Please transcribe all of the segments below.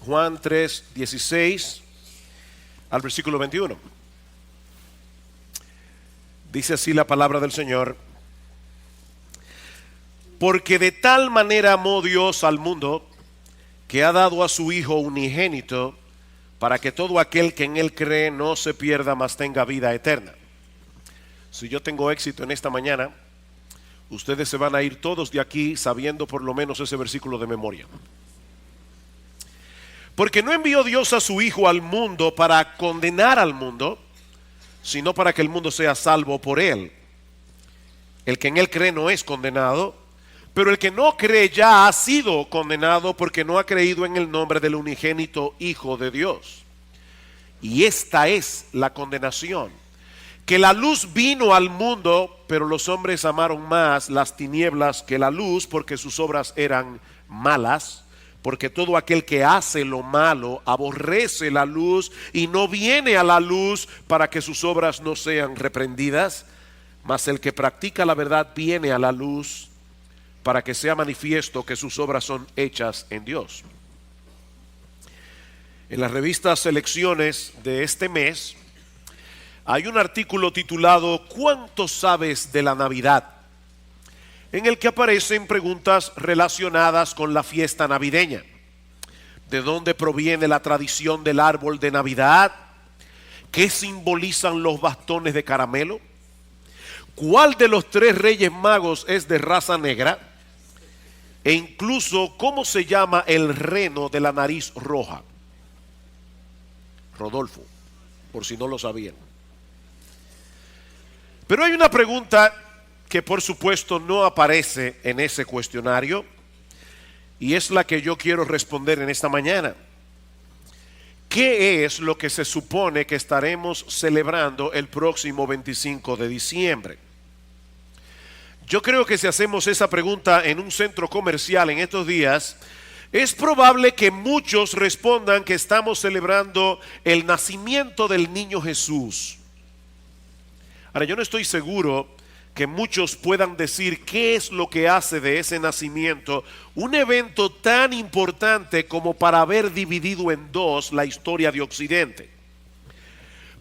Juan 3, 16 al versículo 21. Dice así la palabra del Señor: porque de tal manera amó Dios al mundo, que ha dado a su Hijo unigénito, para que todo aquel que en Él cree no se pierda, mas tenga vida eterna. Si yo tengo éxito en esta mañana, ustedes se van a ir todos de aquí sabiendo por lo menos ese versículo de memoria. Porque no envió Dios a su Hijo al mundo para condenar al mundo, sino para que el mundo sea salvo por Él. El que en Él cree no es condenado, pero el que no cree ya ha sido condenado, porque no ha creído en el nombre del unigénito Hijo de Dios. Y esta es la condenación: que la luz vino al mundo, pero los hombres amaron más las tinieblas que la luz, porque sus obras eran malas. Porque todo aquel que hace lo malo aborrece la luz y no viene a la luz, para que sus obras no sean reprendidas. Mas el que practica la verdad viene a la luz, para que sea manifiesto que sus obras son hechas en Dios. En las revistas Selecciones de este mes hay un artículo titulado ¿Cuánto sabes de la Navidad?, en el que aparecen preguntas relacionadas con la fiesta navideña. ¿De dónde proviene la tradición del árbol de Navidad? ¿Qué simbolizan los bastones de caramelo? ¿Cuál de los 3 reyes magos es de raza negra? E incluso, ¿cómo se llama el reno de la nariz roja? Rodolfo, por si no lo sabían. Pero hay una pregunta que por supuesto no aparece en ese cuestionario, y es la que yo quiero responder en esta mañana. ¿Qué es lo que se supone que estaremos celebrando el próximo 25 de diciembre? Yo creo que si hacemos esa pregunta en un centro comercial en estos días, es probable que muchos respondan que estamos celebrando el nacimiento del niño Jesús. Ahora, yo no estoy seguro que muchos puedan decir qué es lo que hace de ese nacimiento un evento tan importante como para haber dividido en dos la historia de Occidente.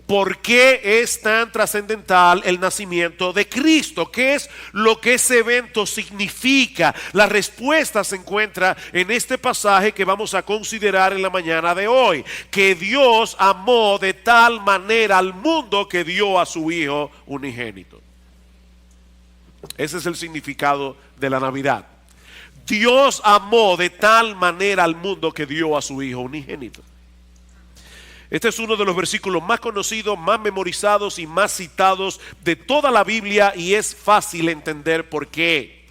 ¿Por qué es tan trascendental el nacimiento de Cristo? ¿Qué es lo que ese evento significa? La respuesta se encuentra en este pasaje que vamos a considerar en la mañana de hoy: que Dios amó de tal manera al mundo que dio a su Hijo unigénito. Ese es el significado de la Navidad. Dios amó de tal manera al mundo que dio a su Hijo unigénito. Este es uno de los versículos más conocidos, más memorizados y más citados de toda la Biblia, y es fácil entender por qué.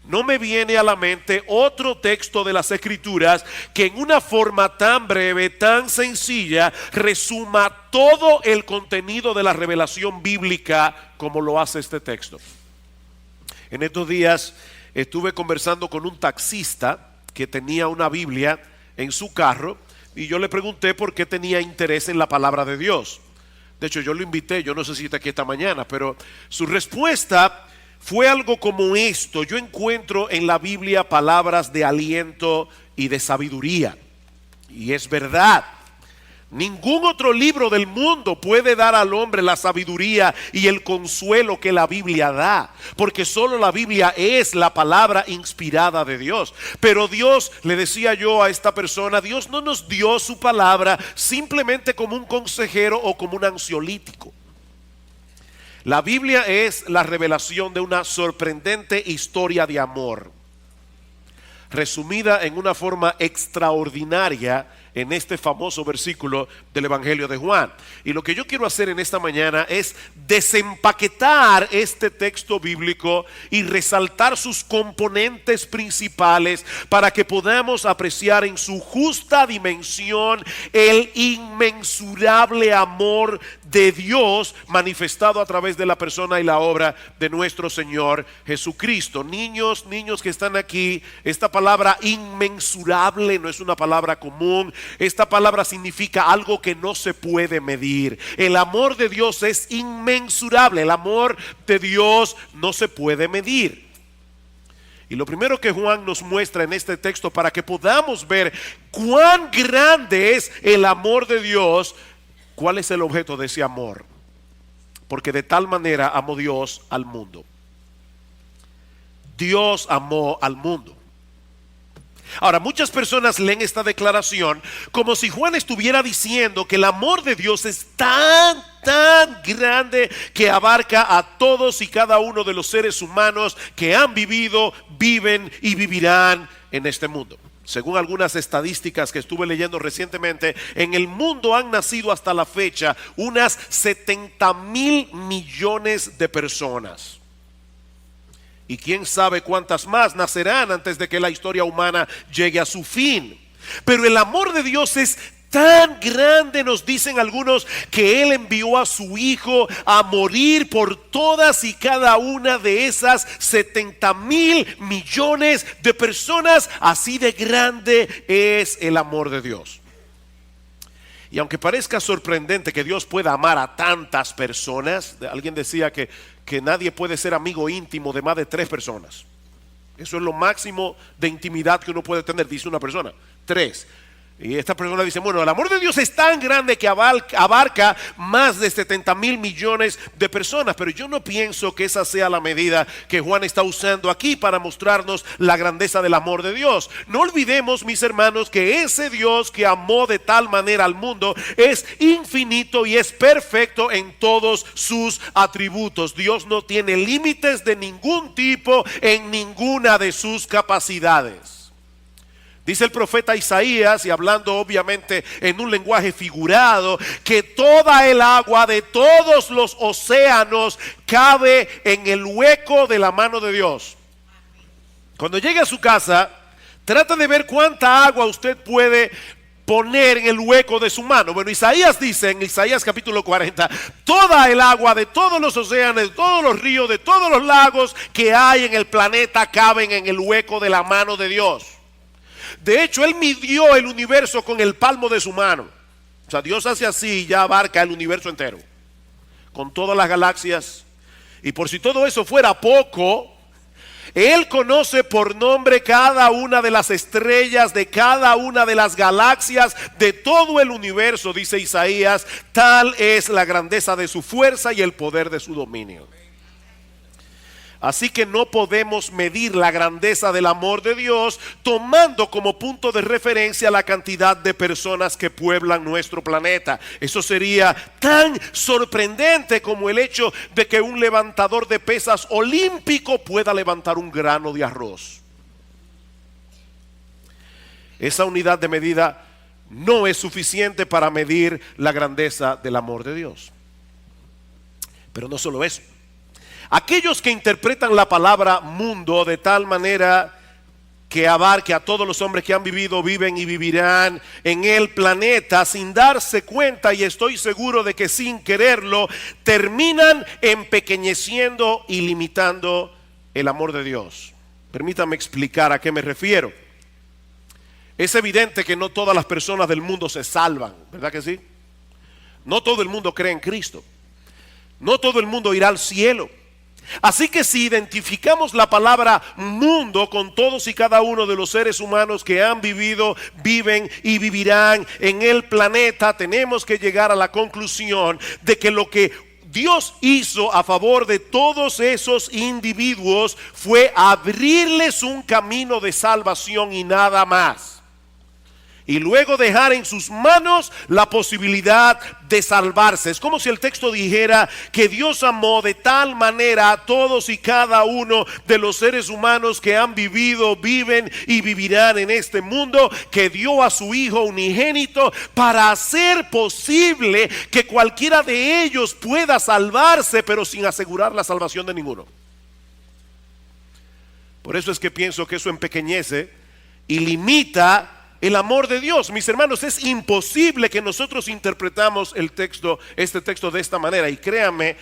No me viene a la mente otro texto de las Escrituras que en una forma tan breve, tan sencilla, resuma todo el contenido de la revelación bíblica como lo hace este texto. En estos días estuve conversando con un taxista que tenía una Biblia en su carro, y yo le pregunté por qué tenía interés en la palabra de Dios. De hecho, yo lo invité, yo no sé si está aquí esta mañana, pero su respuesta fue algo como esto: yo encuentro en la Biblia palabras de aliento y de sabiduría. Y es verdad. Ningún otro libro del mundo puede dar al hombre la sabiduría y el consuelo que la Biblia da, porque solo la Biblia es la palabra inspirada de Dios. Pero Dios, le decía yo a esta persona, Dios no nos dio su palabra simplemente como un consejero o como un ansiolítico. La Biblia es la revelación de una sorprendente historia de amor, resumida en una forma extraordinaria en este famoso versículo del Evangelio de Juan. Y lo que yo quiero hacer en esta mañana es desempaquetar este texto bíblico y resaltar sus componentes principales para que podamos apreciar en su justa dimensión el inmensurable amor de Dios manifestado a través de la persona y la obra de nuestro Señor Jesucristo. Niños que están aquí, esta palabra inmensurable no es una palabra común. Esta palabra significa algo que no se puede medir. El amor de Dios es inmensurable. El amor de Dios no se puede medir. Y lo primero que Juan nos muestra en este texto para que podamos ver cuán grande es el amor de Dios, cuál es el objeto de ese amor. Porque de tal manera amó Dios al mundo. Dios amó al mundo. Ahora, muchas personas leen esta declaración como si Juan estuviera diciendo que el amor de Dios es tan grande que abarca a todos y cada uno de los seres humanos que han vivido, viven y vivirán en este mundo. Según algunas estadísticas que estuve leyendo recientemente, en el mundo han nacido hasta la fecha unas 70,000 millones de personas. Y quién sabe cuántas más nacerán antes de que la historia humana llegue a su fin. Pero el amor de Dios es tan grande, nos dicen algunos, que Él envió a su Hijo a morir por todas y cada una de esas 70,000 millones de personas. Así de grande es el amor de Dios. Y aunque parezca sorprendente que Dios pueda amar a tantas personas, alguien decía que nadie puede ser amigo íntimo de más de 3 personas. Eso es lo máximo de intimidad que uno puede tener, dice una persona, 3. Y esta persona dice, bueno, el amor de Dios es tan grande que abarca más de 70,000 millones de personas. Pero yo no pienso que esa sea la medida que Juan está usando aquí para mostrarnos la grandeza del amor de Dios. No olvidemos, mis hermanos, que ese Dios que amó de tal manera al mundo es infinito y es perfecto en todos sus atributos. Dios no tiene límites de ningún tipo en ninguna de sus capacidades. Dice el profeta Isaías, y hablando obviamente en un lenguaje figurado, que toda el agua de todos los océanos cabe en el hueco de la mano de Dios. Cuando llegue a su casa, trata de ver cuánta agua usted puede poner en el hueco de su mano. Bueno, Isaías dice en Isaías capítulo 40, toda el agua de todos los océanos, de todos los ríos, de todos los lagos que hay en el planeta caben en el hueco de la mano de Dios. De hecho, Él midió el universo con el palmo de su mano. O sea, Dios hace así y ya abarca el universo entero, con todas las galaxias. Y por si todo eso fuera poco, Él conoce por nombre cada una de las estrellas, de cada una de las galaxias, de todo el universo, dice Isaías. Tal es la grandeza de su fuerza y el poder de su dominio. Así que no podemos medir la grandeza del amor de Dios tomando como punto de referencia la cantidad de personas que pueblan nuestro planeta. Eso sería tan sorprendente como el hecho de que un levantador de pesas olímpico pueda levantar un grano de arroz. Esa unidad de medida no es suficiente para medir la grandeza del amor de Dios. Pero no solo eso. Aquellos que interpretan la palabra mundo de tal manera que abarque a todos los hombres que han vivido, viven y vivirán en el planeta sin darse cuenta, y estoy seguro de que sin quererlo, terminan empequeñeciendo y limitando el amor de Dios. Permítame explicar a qué me refiero. Es evidente que no todas las personas del mundo se salvan, ¿verdad que sí? No todo el mundo cree en Cristo. No todo el mundo irá al cielo. Así que si identificamos la palabra mundo con todos y cada uno de los seres humanos que han vivido, viven y vivirán en el planeta, tenemos que llegar a la conclusión de que lo que Dios hizo a favor de todos esos individuos fue abrirles un camino de salvación y nada más. Y luego dejar en sus manos la posibilidad de salvarse. Es como si el texto dijera que Dios amó de tal manera a todos y cada uno de los seres humanos que han vivido, viven y vivirán en este mundo, que dio a su Hijo unigénito para hacer posible que cualquiera de ellos pueda salvarse, pero sin asegurar la salvación de ninguno. Por eso es que pienso que eso empequeñece y limita el amor de Dios. Mis hermanos, es imposible que nosotros interpretamos este texto de esta manera. Y créanme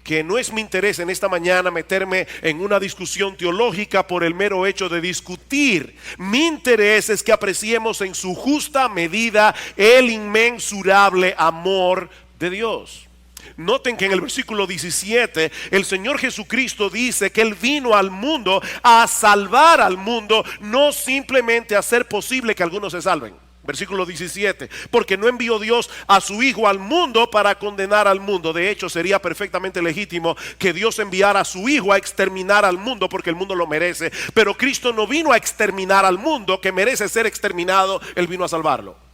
que no es mi interés en esta mañana meterme en una discusión teológica por el mero hecho de discutir. Mi interés es que apreciemos en su justa medida el inmensurable amor de Dios. Noten que en el versículo 17 el Señor Jesucristo dice que Él vino al mundo a salvar al mundo, no simplemente a hacer posible que algunos se salven. Versículo 17, porque no envió Dios a su Hijo al mundo para condenar al mundo. De hecho, sería perfectamente legítimo que Dios enviara a su Hijo a exterminar al mundo, porque el mundo lo merece. Pero Cristo no vino a exterminar al mundo que merece ser exterminado, Él vino a salvarlo.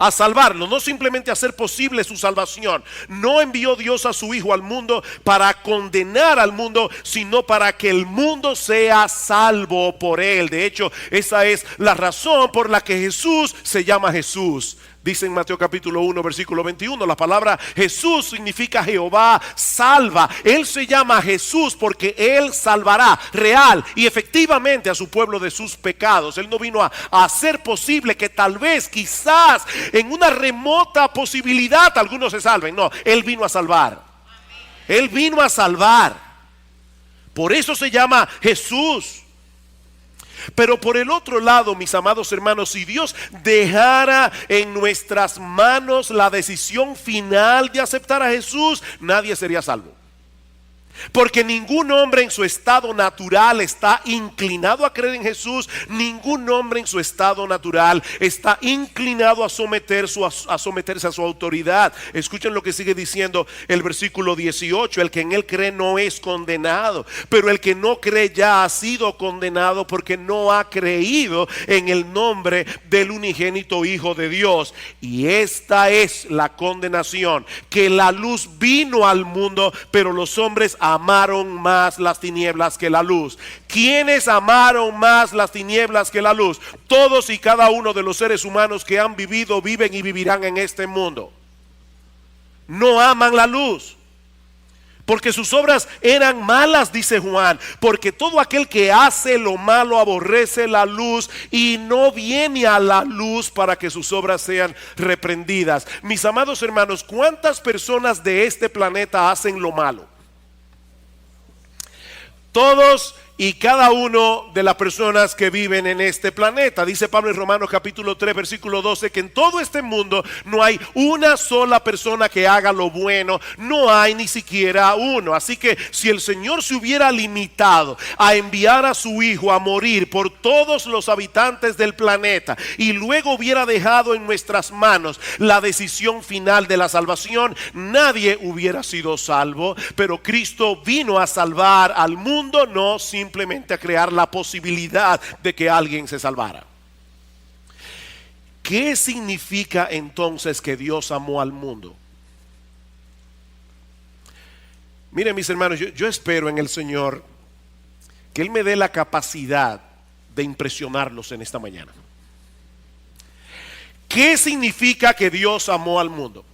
A salvarlo, no simplemente a hacer posible su salvación. No envió Dios a su Hijo al mundo para condenar al mundo, sino para que el mundo sea salvo por Él. De hecho, esa es la razón por la que Jesús se llama Jesús. Dice en Mateo capítulo 1 versículo 21, la palabra Jesús significa Jehová salva. Él se llama Jesús porque Él salvará real y efectivamente a su pueblo de sus pecados. Él no vino a hacer posible que tal vez, quizás, en una remota posibilidad algunos se salven. No, Él vino a salvar. Él vino a salvar. Por eso se llama Jesús. Pero por el otro lado, mis amados hermanos, si Dios dejara en nuestras manos la decisión final de aceptar a Jesús, nadie sería salvo. Porque ningún hombre en su estado natural está inclinado a creer en Jesús. Ningún hombre en su estado natural está inclinado a someterse a su autoridad. Escuchen lo que sigue diciendo el versículo 18. El que en Él cree no es condenado, pero el que no cree ya ha sido condenado porque no ha creído en el nombre del unigénito Hijo de Dios. Y esta es la condenación, que la luz vino al mundo, pero los hombres amaron más las tinieblas que la luz. ¿Quiénes amaron más las tinieblas que la luz? Todos y cada uno de los seres humanos que han vivido, viven y vivirán en este mundo. No aman la luz, porque sus obras eran malas, dice Juan. Porque todo aquel que hace lo malo aborrece la luz y no viene a la luz para que sus obras sean reprendidas. Mis amados hermanos, ¿cuántas personas de este planeta hacen lo malo? Todos y cada uno de las personas que viven en este planeta. Dice Pablo en Romanos capítulo 3 versículo 12 que en todo este mundo no hay una sola persona que haga lo bueno. No hay ni siquiera uno. Así que si el Señor se hubiera limitado a enviar a su Hijo a morir por todos los habitantes del planeta y luego hubiera dejado en nuestras manos la decisión final de la salvación, nadie hubiera sido salvo. Pero Cristo vino a salvar al mundo, no simplemente a crear la posibilidad de que alguien se salvara. ¿Qué significa entonces que Dios amó al mundo? Miren, mis hermanos, yo espero en el Señor que Él me dé la capacidad de impresionarlos en esta mañana. ¿Qué significa que Dios amó al mundo?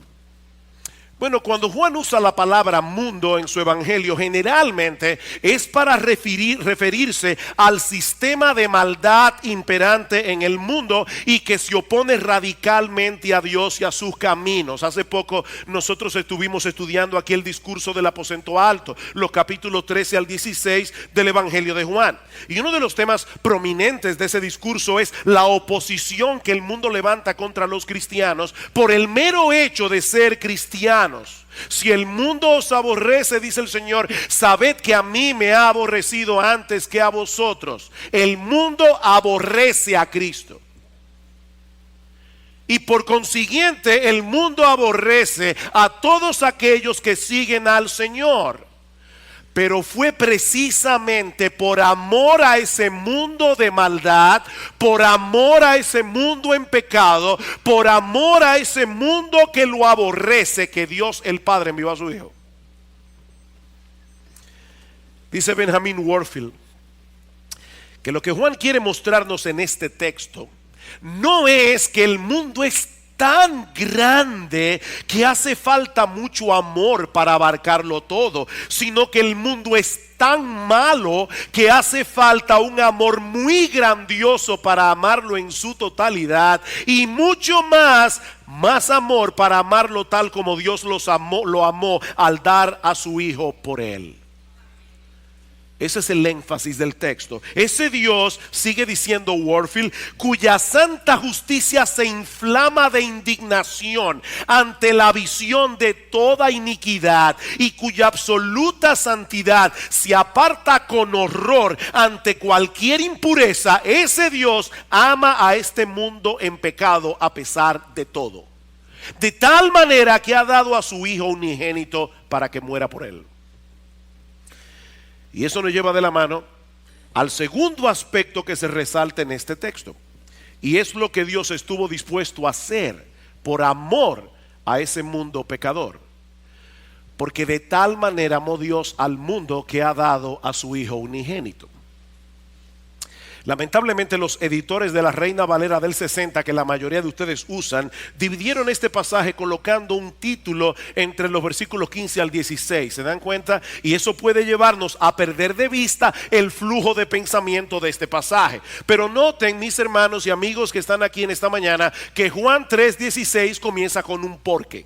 Bueno, cuando Juan usa la palabra mundo en su evangelio, generalmente es para referirse al sistema de maldad imperante en el mundo y que se opone radicalmente a Dios y a sus caminos. Hace poco nosotros estuvimos estudiando aquí el discurso del aposento alto, los capítulos 13 al 16 del evangelio de Juan. Y uno de los temas prominentes de ese discurso es la oposición que el mundo levanta contra los cristianos por el mero hecho de ser cristianos. Si el mundo os aborrece, dice el Señor, sabed que a mí me ha aborrecido antes que a vosotros. El mundo aborrece a Cristo. Y por consiguiente el mundo aborrece a todos aquellos que siguen al Señor. Pero fue precisamente por amor a ese mundo de maldad, por amor a ese mundo en pecado, por amor a ese mundo que lo aborrece, que Dios el Padre envió a su Hijo. Dice Benjamin Warfield que lo que Juan quiere mostrarnos en este texto no es que el mundo es tan grande que hace falta mucho amor para abarcarlo todo, sino que el mundo es tan malo que hace falta un amor muy grandioso para amarlo en su totalidad y mucho más amor para amarlo tal como Dios lo amó al dar a su Hijo por él. Ese es el énfasis del texto. Ese Dios, sigue diciendo Warfield, cuya santa justicia se inflama de indignación ante la visión de toda iniquidad y cuya absoluta santidad se aparta con horror ante cualquier impureza. Ese Dios ama a este mundo en pecado a pesar de todo. De tal manera que ha dado a su Hijo unigénito para que muera por él. Y eso nos lleva de la mano al segundo aspecto que se resalta en este texto. Y es lo que Dios estuvo dispuesto a hacer por amor a ese mundo pecador. Porque de tal manera amó Dios al mundo que ha dado a su Hijo unigénito. Lamentablemente los editores de la Reina Valera del 60, que la mayoría de ustedes usan, dividieron este pasaje colocando un título entre los versículos 15 al 16. ¿Se dan cuenta? Y eso puede llevarnos a perder de vista el flujo de pensamiento de este pasaje. Pero noten, mis hermanos y amigos que están aquí en esta mañana, que Juan 3:16 comienza con un porque.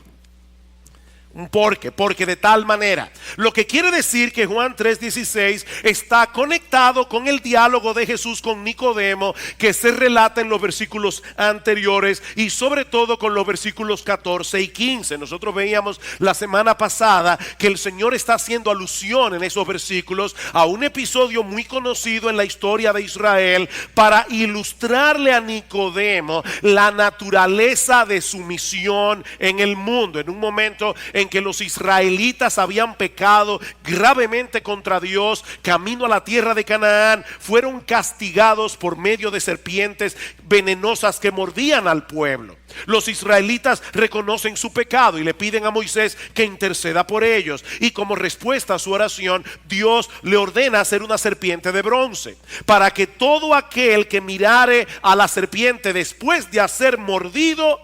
Un porque de tal manera. Lo que quiere decir que Juan 3:16 está conectado con el diálogo de Jesús con Nicodemo que se relata en los versículos anteriores y sobre todo con los versículos 14 y 15. Nosotros veíamos la semana pasada que el Señor está haciendo alusión en esos versículos a un episodio muy conocido en la historia de Israel para ilustrarle a Nicodemo la naturaleza de su misión en el mundo. En un momento en que los israelitas habían pecado gravemente contra Dios, camino a la tierra de Canaán, fueron castigados por medio de serpientes venenosas que mordían al pueblo. Los israelitas reconocen su pecado y le piden a Moisés que interceda por ellos. Y como respuesta a su oración, Dios le ordena hacer una serpiente de bronce, para que todo aquel que mirare a la serpiente después de hacer mordido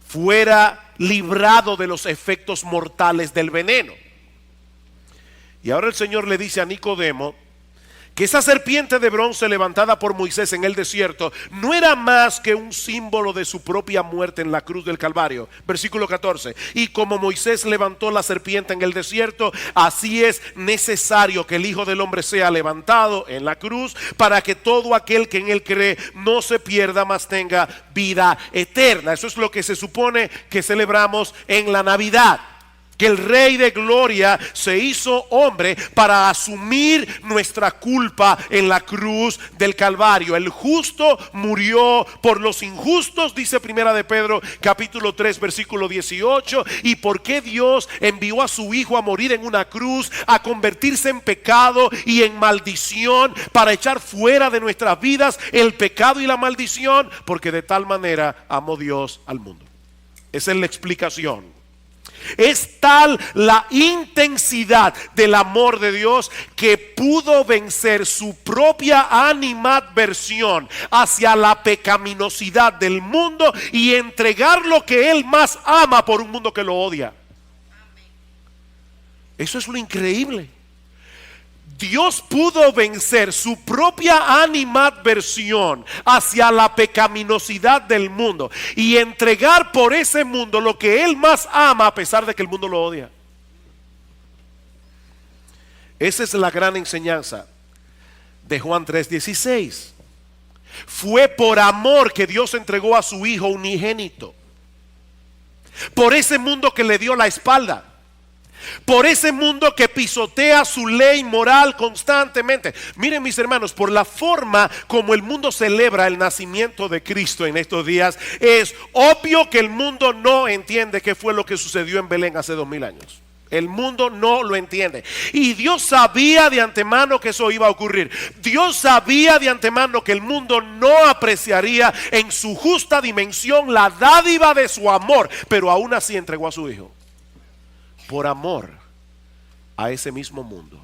fuera librado de los efectos mortales del veneno. Y ahora el Señor le dice a Nicodemo que esa serpiente de bronce levantada por Moisés en el desierto no era más que un símbolo de su propia muerte en la cruz del Calvario. Versículo 14. Y como Moisés levantó la serpiente en el desierto, así es necesario que el Hijo del Hombre sea levantado en la cruz, para que todo aquel que en él cree no se pierda, mas tenga vida eterna. Eso es lo que se supone que celebramos en la Navidad. Que el Rey de Gloria se hizo hombre para asumir nuestra culpa en la cruz del Calvario. El justo murió por los injustos, dice Primera de Pedro capítulo 3 versículo 18. ¿Y por qué Dios envió a su Hijo a morir en una cruz, a convertirse en pecado y en maldición, para echar fuera de nuestras vidas el pecado y la maldición? Porque de tal manera amó Dios al mundo. Esa es la explicación. Es tal la intensidad del amor de Dios que pudo vencer su propia animadversión hacia la pecaminosidad del mundo y entregar lo que Él más ama por un mundo que lo odia. Eso es lo increíble. Dios pudo vencer su propia animadversión hacia la pecaminosidad del mundo y entregar por ese mundo lo que Él más ama a pesar de que el mundo lo odia. Esa es la gran enseñanza de Juan 3:16. Fue por amor que Dios entregó a su Hijo unigénito. Por ese mundo que le dio la espalda. Por ese mundo que pisotea su ley moral constantemente. Miren, mis hermanos, por la forma como el mundo celebra el nacimiento de Cristo en estos días, es obvio que el mundo no entiende qué fue lo que sucedió en Belén hace 2000 años. El mundo no lo entiende. Y Dios sabía de antemano que eso iba a ocurrir. Dios sabía de antemano que el mundo no apreciaría en su justa dimensión la dádiva de su amor, pero aún así entregó a su Hijo. Por amor a ese mismo mundo.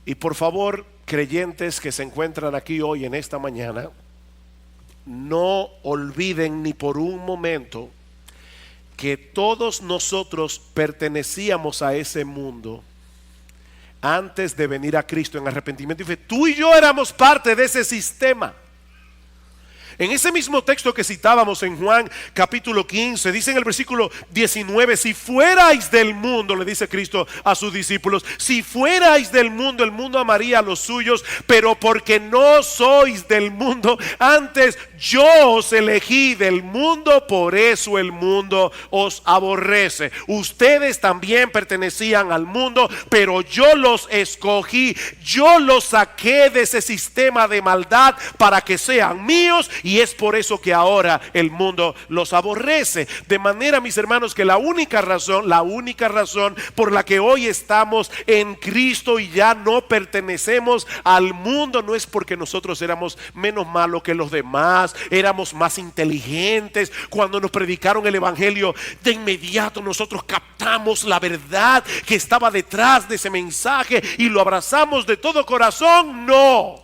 Y por favor, creyentes que se encuentran aquí hoy en esta mañana, no olviden ni por un momento que todos nosotros pertenecíamos a ese mundo antes de venir a Cristo en arrepentimiento y fe. Tú y yo éramos parte de ese sistema. En ese mismo texto que citábamos en Juan capítulo 15, dice en el versículo 19, si fuerais del mundo, le dice Cristo a sus discípulos, si fuerais del mundo, el mundo amaría a los suyos, pero porque no sois del mundo, antes yo os elegí del mundo, por eso el mundo os aborrece. Ustedes también pertenecían al mundo, pero yo los escogí, yo los saqué de ese sistema de maldad para que sean míos, y es por eso que ahora el mundo los aborrece. De manera, mis hermanos, que la única razón por la que hoy estamos en Cristo y ya no pertenecemos al mundo no es porque nosotros éramos menos malos que los demás, éramos más inteligentes. Cuando nos predicaron el evangelio, de inmediato nosotros captamos la verdad que estaba detrás de ese mensaje y lo abrazamos de todo corazón. No,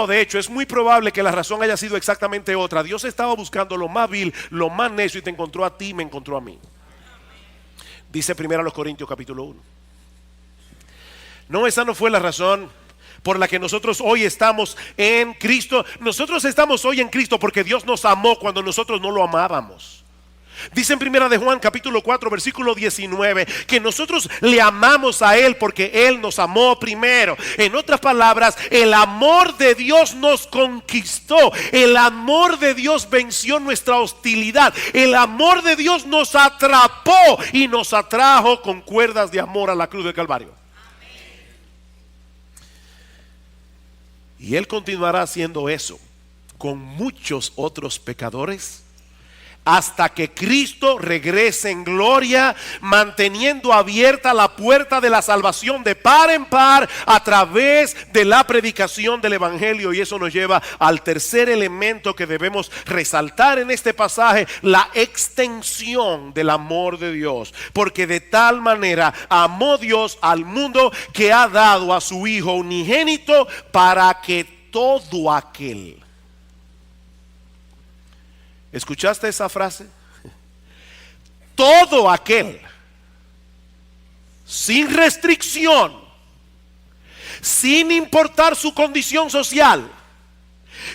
de hecho es muy probable que la razón haya sido exactamente otra. Dios estaba buscando lo más vil, lo más necio, y te encontró a ti y me encontró a mí. Dice 1 Corintios capítulo 1. No, esa no fue la razón por la que nosotros hoy estamos en Cristo. Nosotros estamos hoy en Cristo porque Dios nos amó cuando nosotros no lo amábamos. Dice en 1 de Juan capítulo 4 versículo 19 que nosotros le amamos a Él porque Él nos amó primero. En otras palabras, el amor de Dios nos conquistó. El amor de Dios venció nuestra hostilidad. El amor de Dios nos atrapó y nos atrajo con cuerdas de amor a la cruz del Calvario. Y Él continuará haciendo eso con muchos otros pecadores hasta que Cristo regrese en gloria, manteniendo abierta la puerta de la salvación de par en par a través de la predicación del evangelio. Y eso nos lleva al tercer elemento que debemos resaltar en este pasaje: la extensión del amor de Dios. Porque de tal manera amó Dios al mundo que ha dado a su Hijo unigénito, para que todo aquel... ¿Escuchaste esa frase? Todo aquel, sin restricción, sin importar su condición social,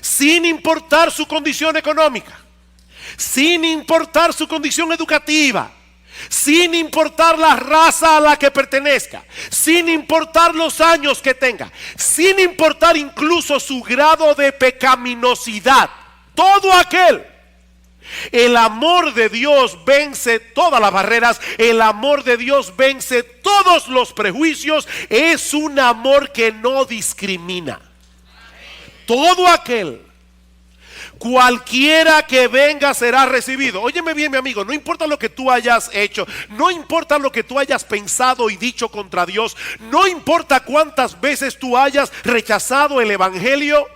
sin importar su condición económica, sin importar su condición educativa, sin importar la raza a la que pertenezca, sin importar los años que tenga, sin importar incluso su grado de pecaminosidad, todo aquel. El amor de Dios vence todas las barreras. El amor de Dios vence todos los prejuicios. Es un amor que no discrimina. Todo aquel, cualquiera que venga será recibido. Óyeme bien, mi amigo, no importa lo que tú hayas hecho, no importa lo que tú hayas pensado y dicho contra Dios, no importa cuántas veces tú hayas rechazado el evangelio,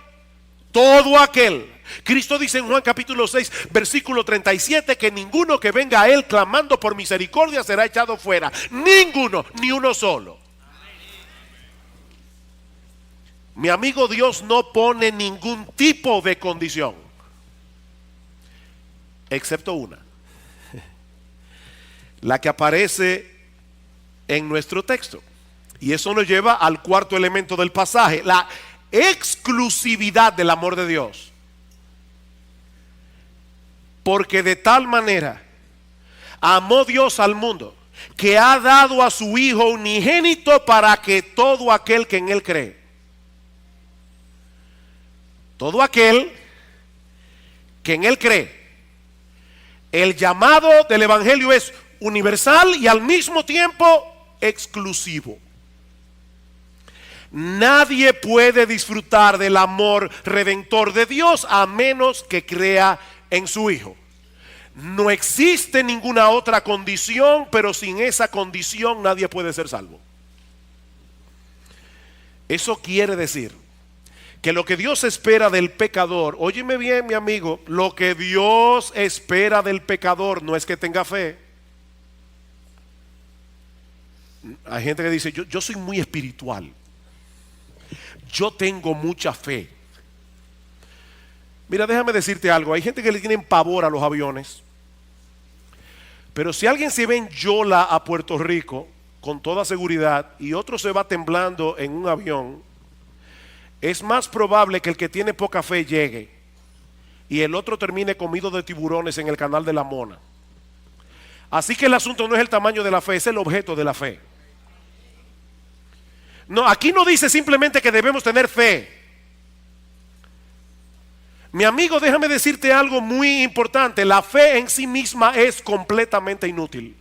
todo aquel. Cristo dice en Juan capítulo 6 versículo 37 que ninguno que venga a Él clamando por misericordia será echado fuera. Ninguno, ni uno solo. Mi amigo, Dios no pone ningún tipo de condición, excepto una, la que aparece en nuestro texto. Y eso nos lleva al cuarto elemento del pasaje: la exclusividad del amor de Dios. Porque de tal manera amó Dios al mundo que ha dado a su Hijo unigénito, para que todo aquel que en Él cree, todo aquel que en Él cree. El llamado del evangelio es universal y al mismo tiempo exclusivo. Nadie puede disfrutar del amor redentor de Dios a menos que crea en su Hijo. No existe ninguna otra condición, pero sin esa condición nadie puede ser salvo. Eso quiere decir que lo que Dios espera del pecador, óyeme bien, mi amigo, lo que Dios espera del pecador no es que tenga fe. Hay gente que dice, yo soy muy espiritual, yo tengo mucha fe. Mira, déjame decirte algo. Hay gente que le tienen pavor a los aviones, pero si alguien se ve en Yola a Puerto Rico con toda seguridad y otro se va temblando en un avión, es más probable que el que tiene poca fe llegue y el otro termine comido de tiburones en el canal de la Mona. Así que el asunto no es el tamaño de la fe, es el objeto de la fe. No, aquí no dice simplemente que debemos tener fe. Mi amigo, déjame decirte algo muy importante. La fe en sí misma es completamente inútil,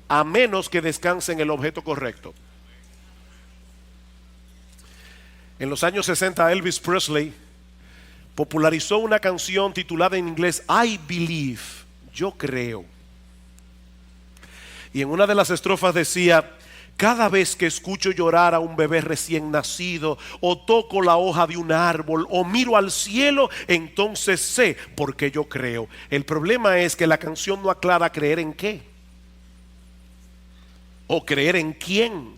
a menos que descanse en el objeto correcto. En los años 60, Elvis Presley popularizó una canción titulada en inglés I Believe, yo creo. Y en una de las estrofas decía: cada vez que escucho llorar a un bebé recién nacido, o toco la hoja de un árbol, o miro al cielo, entonces sé porque yo creo. El problema es que la canción no aclara creer en qué, o creer en quién.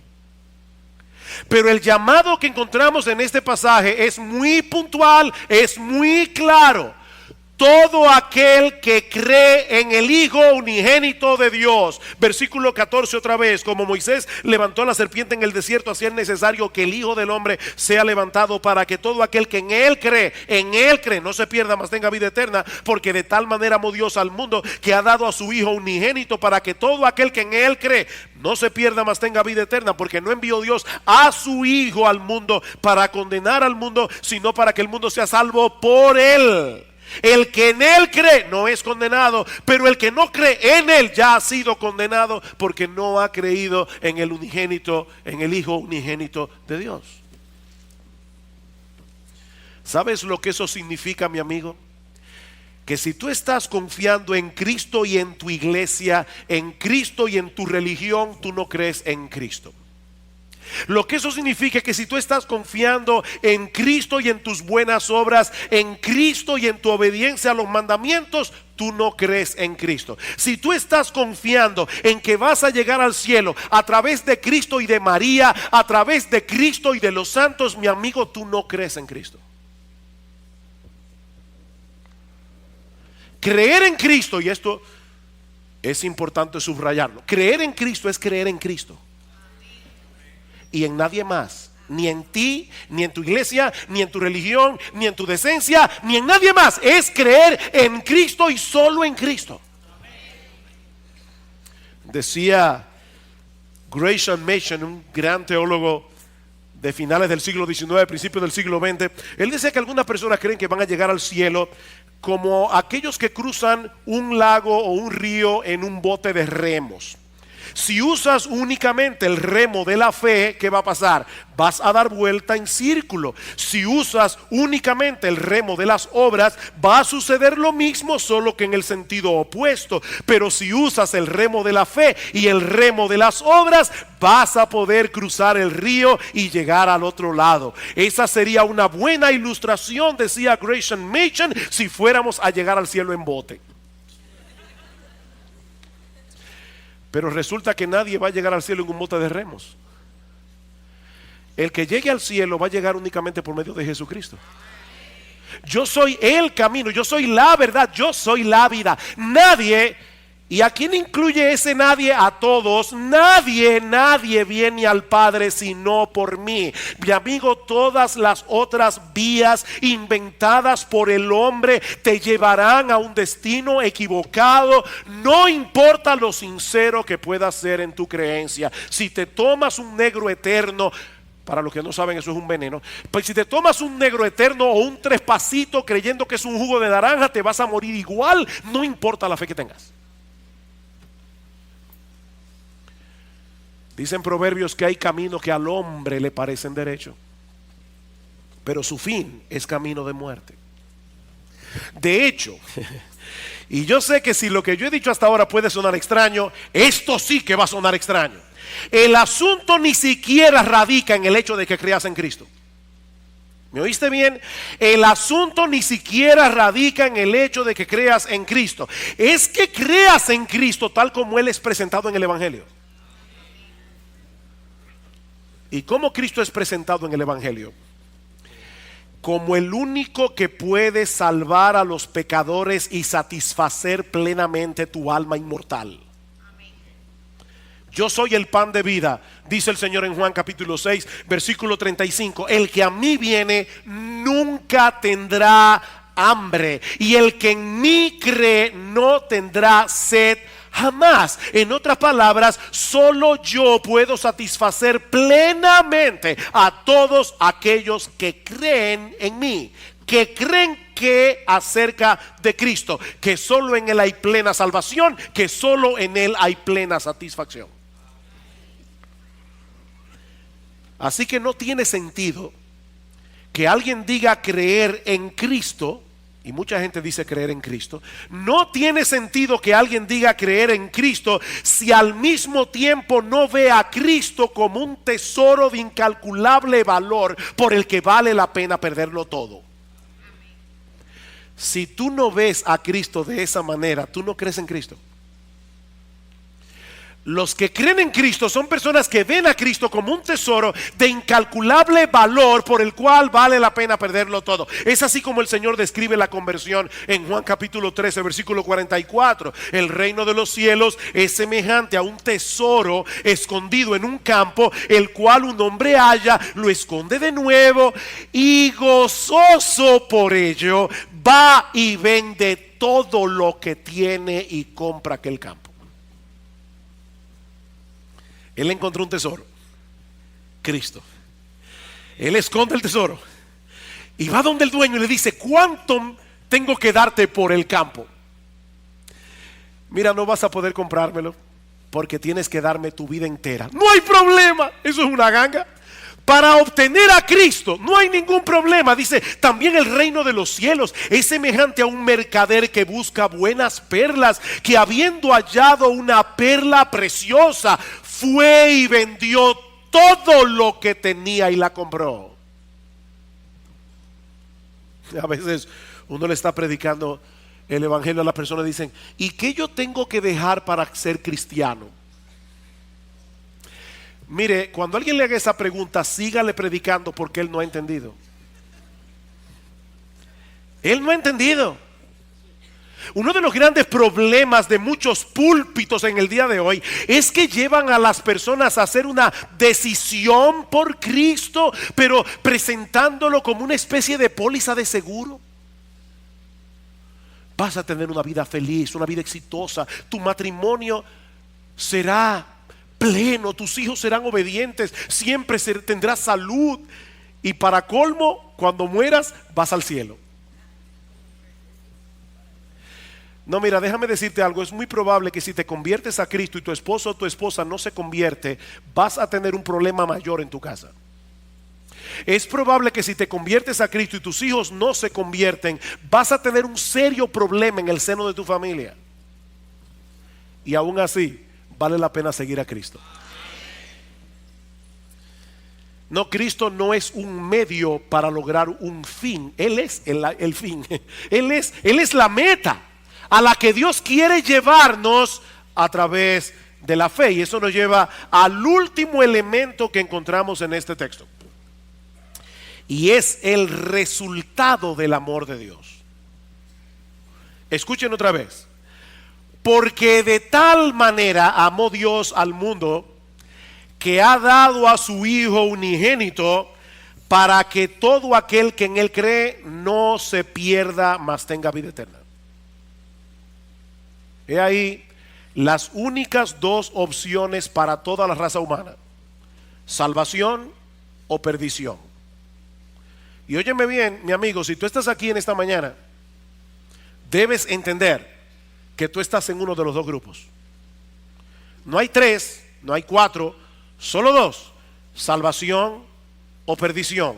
Pero el llamado que encontramos en este pasaje es muy puntual, es muy claro. Todo aquel que cree en el Hijo unigénito de Dios. Versículo 14 otra vez: como Moisés levantó a la serpiente en el desierto, así es necesario que el Hijo del Hombre sea levantado, para que todo aquel que en Él cree, no se pierda, mas tenga vida eterna. Porque de tal manera amó Dios al mundo, que ha dado a su Hijo unigénito, para que todo aquel que en Él cree no se pierda, mas tenga vida eterna. Porque no envió Dios a su Hijo al mundo para condenar al mundo, sino para que el mundo sea salvo por Él. El que en Él cree no es condenado, pero el que no cree en Él ya ha sido condenado, porque no ha creído en el unigénito, en el Hijo unigénito de Dios. ¿Sabes lo que eso significa, mi amigo? Que si tú estás confiando en Cristo y en tu iglesia, en Cristo y en tu religión, tú no crees en Cristo. Lo que eso significa es que si tú estás confiando en Cristo y en tus buenas obras, en Cristo y en tu obediencia a los mandamientos, tú no crees en Cristo. Si tú estás confiando en que vas a llegar al cielo a través de Cristo y de María, a través de Cristo y de los santos, mi amigo, tú no crees en Cristo. Creer en Cristo, y esto es importante subrayarlo, creer en Cristo es creer en Cristo y en nadie más. Ni en ti, ni en tu iglesia, ni en tu religión, ni en tu decencia, ni en nadie más. Es creer en Cristo y solo en Cristo. Decía Gresham Machen, un gran teólogo de finales del siglo XIX, principios del siglo XX. Él decía que algunas personas creen que van a llegar al cielo como aquellos que cruzan un lago o un río en un bote de remos. Si usas únicamente el remo de la fe, ¿qué va a pasar? Vas a dar vuelta en círculo. Si usas únicamente el remo de las obras, va a suceder lo mismo, solo que en el sentido opuesto. Pero si usas el remo de la fe y el remo de las obras, vas a poder cruzar el río y llegar al otro lado. Esa sería una buena ilustración, decía Gresham Machen, si fuéramos a llegar al cielo en bote. Pero resulta que nadie va a llegar al cielo en un bote de remos. El que llegue al cielo va a llegar únicamente por medio de Jesucristo. Yo soy el camino, yo soy la verdad, yo soy la vida. Nadie, ¿y a quién incluye ese nadie? A todos. Nadie viene al Padre sino por mí. Mi amigo, todas las otras vías inventadas por el hombre te llevarán a un destino equivocado. No importa lo sincero que puedas ser en tu creencia. Si te tomas un negro eterno, para los que no saben, eso es un veneno. Pues si te tomas un negro eterno o un trespasito creyendo que es un jugo de naranja, te vas a morir igual, no importa la fe que tengas. Dicen Proverbios que hay caminos que al hombre le parecen derecho, pero su fin es camino de muerte. De hecho, y yo sé que si lo que yo he dicho hasta ahora puede sonar extraño, esto sí que va a sonar extraño. El asunto ni siquiera radica en el hecho de que creas en Cristo. ¿Me oíste bien? El asunto ni siquiera radica en el hecho de que creas en Cristo. Es que creas en Cristo tal como Él es presentado en el Evangelio. ¿Y cómo Cristo es presentado en el Evangelio? Como el único que puede salvar a los pecadores y satisfacer plenamente tu alma inmortal. Yo soy el pan de vida, dice el Señor en Juan capítulo 6, versículo 35. El que a mí viene nunca tendrá hambre, y el que en mí cree no tendrá sed jamás. En otras palabras, solo yo puedo satisfacer plenamente a todos aquellos que creen en mí, que creen que acerca de Cristo, que solo en Él hay plena salvación, que solo en Él hay plena satisfacción. Así que no tiene sentido que alguien diga creer en Cristo, y mucha gente dice creer en Cristo. No tiene sentido que alguien diga creer en Cristo si al mismo tiempo no ve a Cristo como un tesoro de incalculable valor por el que vale la pena perderlo todo. Si tú no ves a Cristo de esa manera, tú no crees en Cristo. Los que creen en Cristo son personas que ven a Cristo como un tesoro de incalculable valor por el cual vale la pena perderlo todo. Es así como el Señor describe la conversión en Juan capítulo 13, versículo 44. El reino de los cielos es semejante a un tesoro escondido en un campo, el cual un hombre halla, lo esconde de nuevo y gozoso por ello va y vende todo lo que tiene y compra aquel campo. Él encontró un tesoro, Cristo. Él esconde el tesoro y va donde el dueño y le dice: ¿cuánto tengo que darte por el campo? Mira, no vas a poder comprármelo porque tienes que darme tu vida entera. No hay problema, eso es una ganga. Para obtener a Cristo no hay ningún problema. Dice, también el reino de los cielos es semejante a un mercader que busca buenas perlas, que habiendo hallado una perla preciosa, fue y vendió todo lo que tenía y la compró. A veces uno le está predicando el evangelio a las personas, dicen: ¿y qué yo tengo que dejar para ser cristiano? Mire, cuando alguien le haga esa pregunta, sígale predicando, porque él no ha entendido. Él no ha entendido. Uno de los grandes problemas de muchos púlpitos en el día de hoy es que llevan a las personas a hacer una decisión por Cristo, pero presentándolo como una especie de póliza de seguro. Vas a tener una vida feliz, una vida exitosa, tu matrimonio será pleno, tus hijos serán obedientes, siempre tendrás salud, y para colmo, cuando mueras vas al cielo. No, mira, déjame decirte algo. Es muy probable que si te conviertes a Cristo y tu esposo o tu esposa no se convierte, vas a tener un problema mayor en tu casa. Es probable que si te conviertes a Cristo y tus hijos no se convierten, vas a tener un serio problema en el seno de tu familia. Y aún así vale la pena seguir a Cristo. No, Cristo no es un medio para lograr un fin. Él es el fin. Él es la meta a la que Dios quiere llevarnos a través de la fe. Y eso nos lleva al último elemento que encontramos en este texto, y es el resultado del amor de Dios. Escuchen otra vez. Porque de tal manera amó Dios al mundo, que ha dado a su Hijo unigénito, para que todo aquel que en Él cree no se pierda, mas tenga vida eterna. He ahí las únicas dos opciones para toda la raza humana: salvación o perdición. Y óyeme bien, mi amigo, si tú estás aquí en esta mañana, debes entender que tú estás en uno de los dos grupos. No hay tres, no hay cuatro, solo dos: salvación o perdición,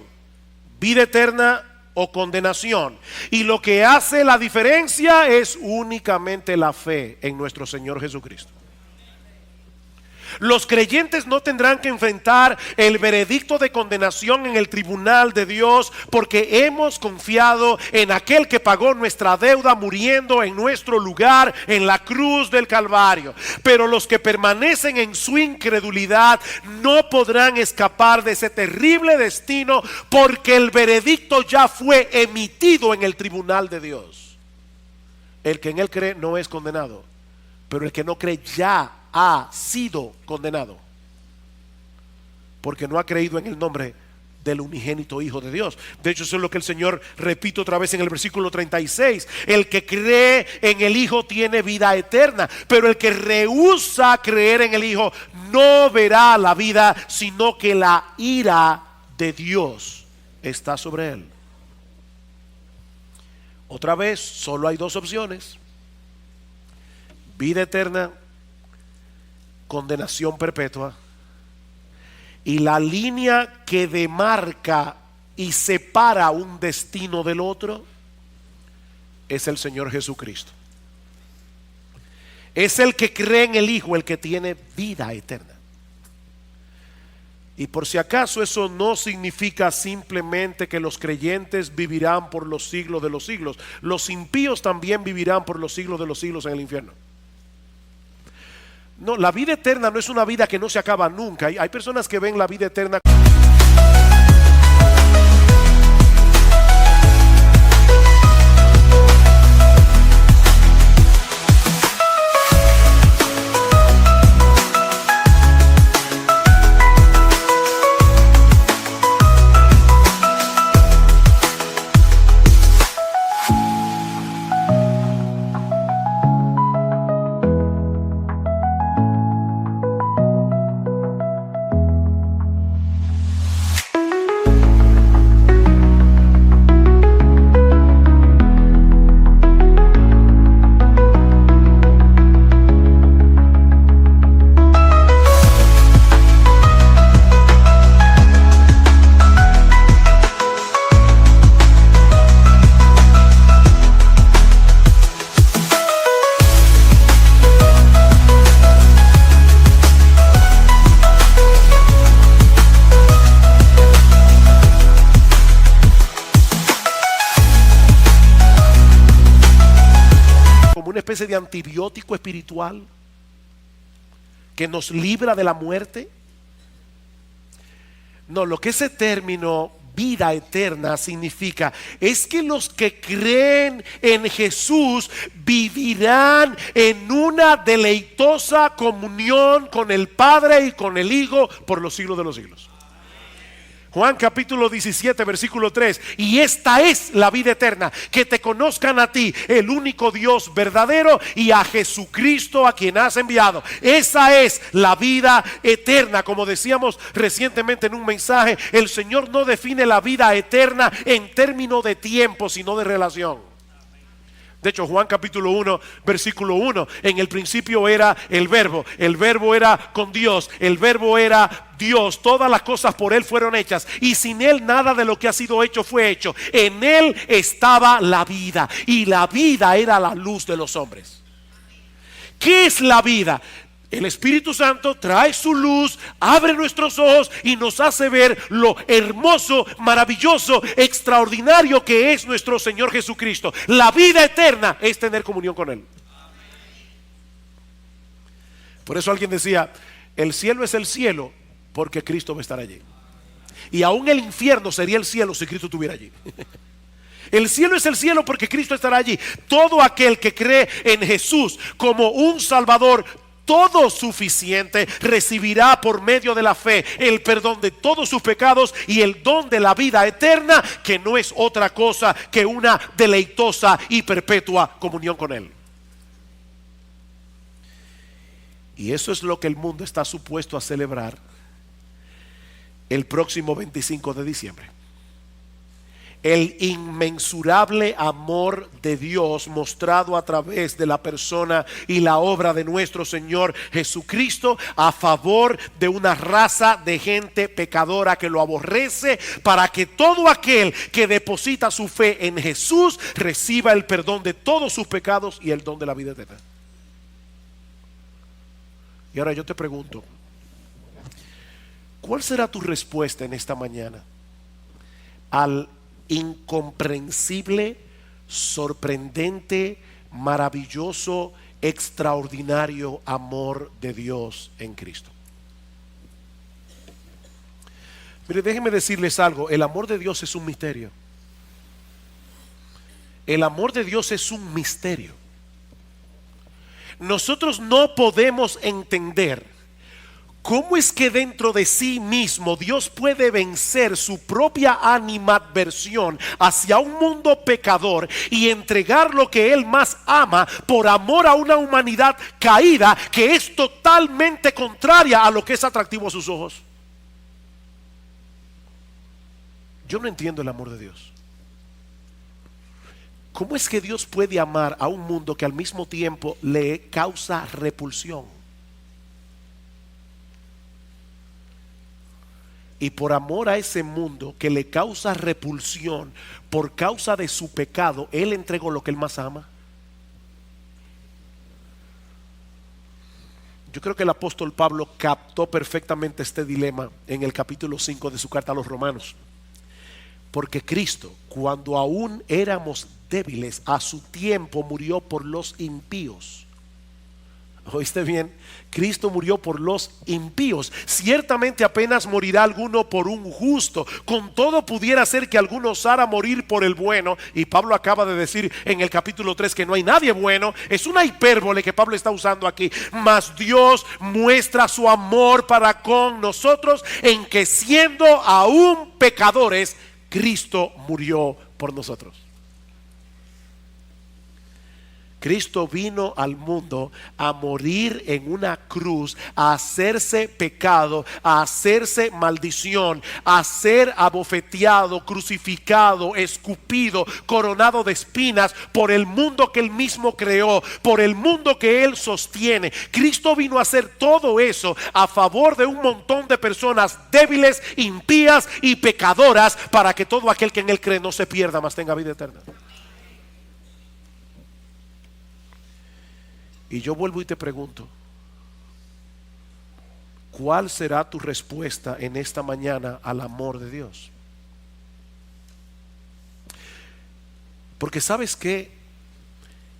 vida eterna o condenación. Y lo que hace la diferencia es únicamente la fe en nuestro Señor Jesucristo. Los creyentes no tendrán que enfrentar el veredicto de condenación en el tribunal de Dios, porque hemos confiado en aquel que pagó nuestra deuda muriendo en nuestro lugar en la cruz del Calvario. Pero los que permanecen en su incredulidad no podrán escapar de ese terrible destino, porque el veredicto ya fue emitido en el tribunal de Dios. El que en Él cree no es condenado, pero el que no cree ya ha sido condenado, porque no ha creído en el nombre del unigénito Hijo de Dios. De hecho, eso es lo que el Señor repite otra vez en el versículo 36. El que cree en el Hijo tiene vida eterna, pero el que rehúsa creer en el Hijo no verá la vida, sino que la ira de Dios está sobre él. Otra vez, solo hay dos opciones: vida eterna, condenación perpetua. Y la línea que demarca y separa un destino del otro es el Señor Jesucristo. Es el que cree en el Hijo el que tiene vida eterna. Y por si acaso, eso no significa simplemente que los creyentes vivirán por los siglos de los siglos. Los impíos también vivirán por los siglos de los siglos en el infierno. No, la vida eterna no es una vida que no se acaba nunca. Hay personas que ven la vida eterna. Una especie de antibiótico espiritual que nos libra de la muerte. No, lo que ese término vida eterna significa es que los que creen en Jesús vivirán en una deleitosa comunión con el Padre y con el Hijo por los siglos de los siglos. Juan capítulo 17 versículo 3: y esta es la vida eterna, que te conozcan a ti, el único Dios verdadero, y a Jesucristo a quien has enviado. Esa es la vida eterna. Como decíamos recientemente en un mensaje, el Señor no define la vida eterna en términos de tiempo, sino de relación. De hecho, Juan capítulo 1 versículo 1: en el principio era el verbo era con Dios, el verbo era Dios, todas las cosas por él fueron hechas, y sin él nada de lo que ha sido hecho fue hecho. En él estaba la vida, y la vida era la luz de los hombres. ¿Qué es la vida? El Espíritu Santo trae su luz, abre nuestros ojos y nos hace ver lo hermoso, maravilloso, extraordinario que es nuestro Señor Jesucristo. La vida eterna es tener comunión con Él. Por eso alguien decía: el cielo es el cielo porque Cristo va a estar allí. Y aún el infierno sería el cielo si Cristo estuviera allí. El cielo es el cielo porque Cristo estará allí. Todo aquel que cree en Jesús como un Salvador todo suficiente recibirá por medio de la fe el perdón de todos sus pecados y el don de la vida eterna, que no es otra cosa que una deleitosa y perpetua comunión con Él. Y eso es lo que el mundo está supuesto a celebrar el próximo 25 de diciembre. El inmensurable amor de Dios mostrado a través de la persona y la obra de nuestro Señor Jesucristo a favor de una raza de gente pecadora que lo aborrece, para que todo aquel que deposita su fe en Jesús reciba el perdón de todos sus pecados y el don de la vida eterna. Y ahora yo te pregunto, ¿cuál será tu respuesta en esta mañana al incomprensible, sorprendente, maravilloso, extraordinario amor de Dios en Cristo? Mire, déjenme decirles algo: el amor de Dios es un misterio. El amor de Dios es un misterio. nosotros no podemos entender cómo es que dentro de sí mismo Dios puede vencer su propia animadversión hacia un mundo pecador y entregar lo que Él más ama por amor a una humanidad caída que es totalmente contraria a lo que es atractivo a sus ojos. Yo no entiendo el amor de Dios. ¿Cómo es que Dios puede amar a un mundo que al mismo tiempo le causa repulsión? Y por amor a ese mundo que le causa repulsión por causa de su pecado, Él entregó lo que Él más ama. Yo creo que el apóstol Pablo captó perfectamente este dilema en el capítulo 5 de su carta a los Romanos. Porque Cristo, cuando aún éramos débiles, a su tiempo murió por los impíos. ¿Oíste bien? Cristo murió por los impíos. Ciertamente apenas morirá alguno por un justo. Con todo pudiera ser que alguno osara morir por el bueno. Y Pablo acaba de decir en el capítulo 3 que no hay nadie bueno. Es una hipérbole que Pablo está usando aquí. Mas Dios muestra su amor para con nosotros en que siendo aún pecadores, Cristo murió por nosotros. Cristo vino al mundo a morir en una cruz, a hacerse pecado, a hacerse maldición, a ser abofeteado, crucificado, escupido, coronado de espinas por el mundo que Él mismo creó, por el mundo que Él sostiene. Cristo vino a hacer todo eso a favor de un montón de personas débiles, impías y pecadoras, para que todo aquel que en Él cree no se pierda, mas tenga vida eterna. Y yo vuelvo y te pregunto, ¿cuál será tu respuesta en esta mañana al amor de Dios? Porque sabes que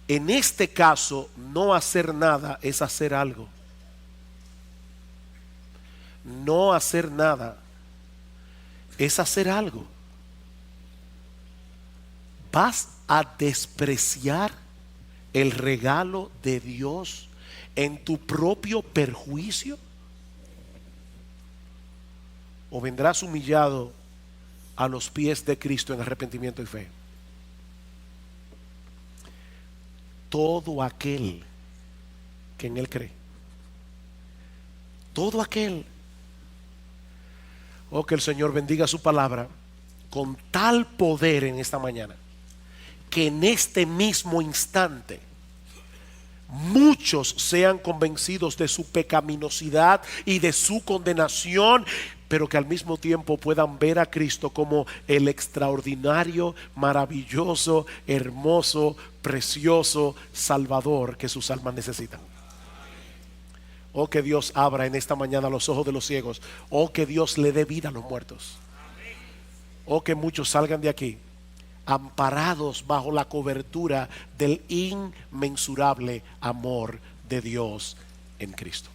en este caso no hacer nada es hacer algo. No hacer nada es hacer algo. ¿Vas a despreciar el regalo de Dios en tu propio perjuicio? ¿O vendrás humillado a los pies de Cristo en arrepentimiento y fe? Todo aquel que en Él cree, todo aquel, oh, que el Señor bendiga su palabra con tal poder en esta mañana, que en este mismo instante muchos sean convencidos de su pecaminosidad y de su condenación, pero que al mismo tiempo puedan ver a Cristo como el extraordinario, maravilloso, hermoso, precioso Salvador que sus almas necesitan. Oh, que Dios abra en esta mañana los ojos de los ciegos. Oh, que Dios le dé vida a los muertos. Oh, que muchos salgan de aquí amparados bajo la cobertura del inmensurable amor de Dios en Cristo.